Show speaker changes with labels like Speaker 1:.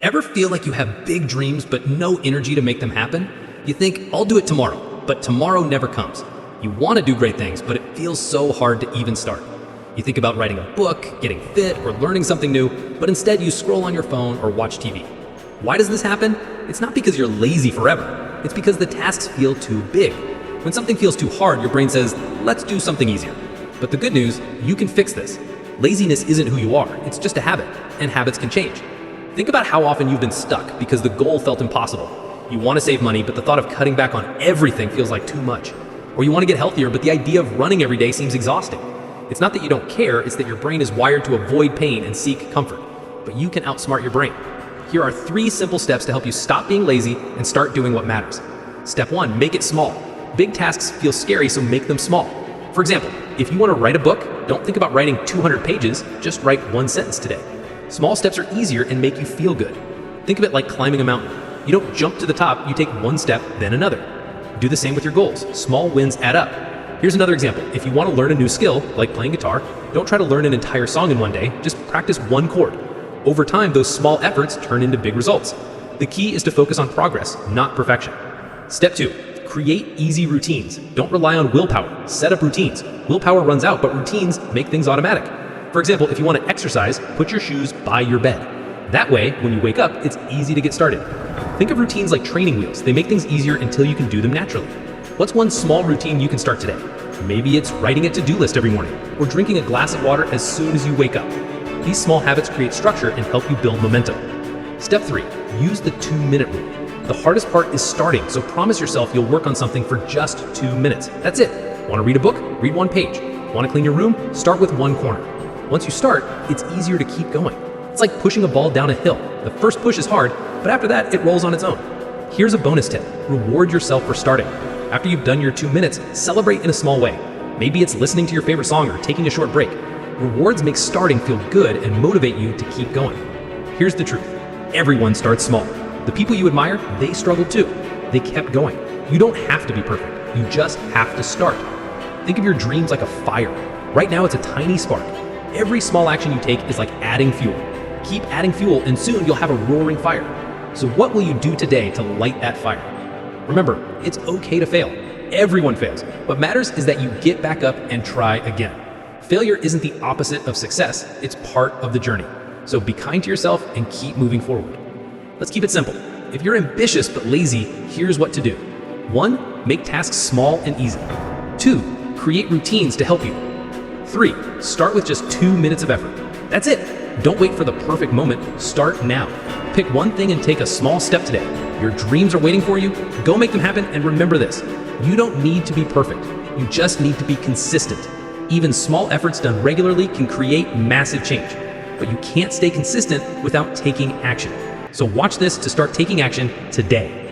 Speaker 1: Ever feel like you have big dreams but no energy to make them happen? You think, I'll do it tomorrow, but tomorrow never comes. You want to do great things, but it feels so hard to even start. You think about writing a book, getting fit, or learning something new, but instead you scroll on your phone or watch TV. Why does this happen? It's not because you're lazy forever. It's because the tasks feel too big. When something feels too hard, your brain says, let's do something easier. But the good news, you can fix this. Laziness isn't who you are, it's just a habit, and habits can change. Think about how often you've been stuck because the goal felt impossible. You want to save money, but the thought of cutting back on everything feels like too much. Or you want to get healthier, but the idea of running every day seems exhausting. It's not that you don't care, it's that your brain is wired to avoid pain and seek comfort. But you can outsmart your brain. Here are 3 simple steps to help you stop being lazy and start doing what matters. Step 1, make it small. Big tasks feel scary, so make them small. For example, if you want to write a book, don't think about writing 200 pages, just write 1 sentence today. Small steps are easier and make you feel good. Think of it like climbing a mountain. You don't jump to the top, you take 1 step, then another. Do the same with your goals. Small wins add up. Here's another example. If you want to learn a new skill, like playing guitar, don't try to learn an entire song in one day, just practice 1 chord. Over time, those small efforts turn into big results. The key is to focus on progress, not perfection. Step 2, create easy routines. Don't rely on willpower. Set up routines. Willpower runs out, but routines make things automatic. For example, if you want to exercise, put your shoes by your bed. That way, when you wake up, it's easy to get started. Think of routines like training wheels. They make things easier until you can do them naturally. What's one small routine you can start today? Maybe it's writing a to-do list every morning, or drinking a glass of water as soon as you wake up. These small habits create structure and help you build momentum. Step 3, use the 2-minute rule. The hardest part is starting, so promise yourself you'll work on something for just 2 minutes. That's it. Want to read a book? Read 1 page. Want to clean your room? Start with 1 corner. Once you start, it's easier to keep going. It's like pushing a ball down a hill. The first push is hard, but after that, it rolls on its own. Here's a bonus tip. Reward yourself for starting. After you've done your 2 minutes, celebrate in a small way. Maybe it's listening to your favorite song or taking a short break. Rewards make starting feel good and motivate you to keep going. Here's the truth. Everyone starts small. The people you admire, they struggled too. They kept going. You don't have to be perfect. You just have to start. Think of your dreams like a fire. Right now, it's a tiny spark. Every small action you take is like adding fuel. Keep adding fuel and soon you'll have a roaring fire. So what will you do today to light that fire? Remember, it's okay to fail. Everyone fails. What matters is that you get back up and try again. Failure isn't the opposite of success, it's part of the journey. So be kind to yourself and keep moving forward. Let's keep it simple. If you're ambitious but lazy, here's what to do. 1, make tasks small and easy. 2, create routines to help you. 3, start with just 2 minutes of effort. That's it. Don't wait for the perfect moment, start now. Pick 1 thing and take a small step today. Your dreams are waiting for you, go make them happen, and remember this. You don't need to be perfect, you just need to be consistent. Even small efforts done regularly can create massive change, but you can't stay consistent without taking action. So watch this to start taking action today.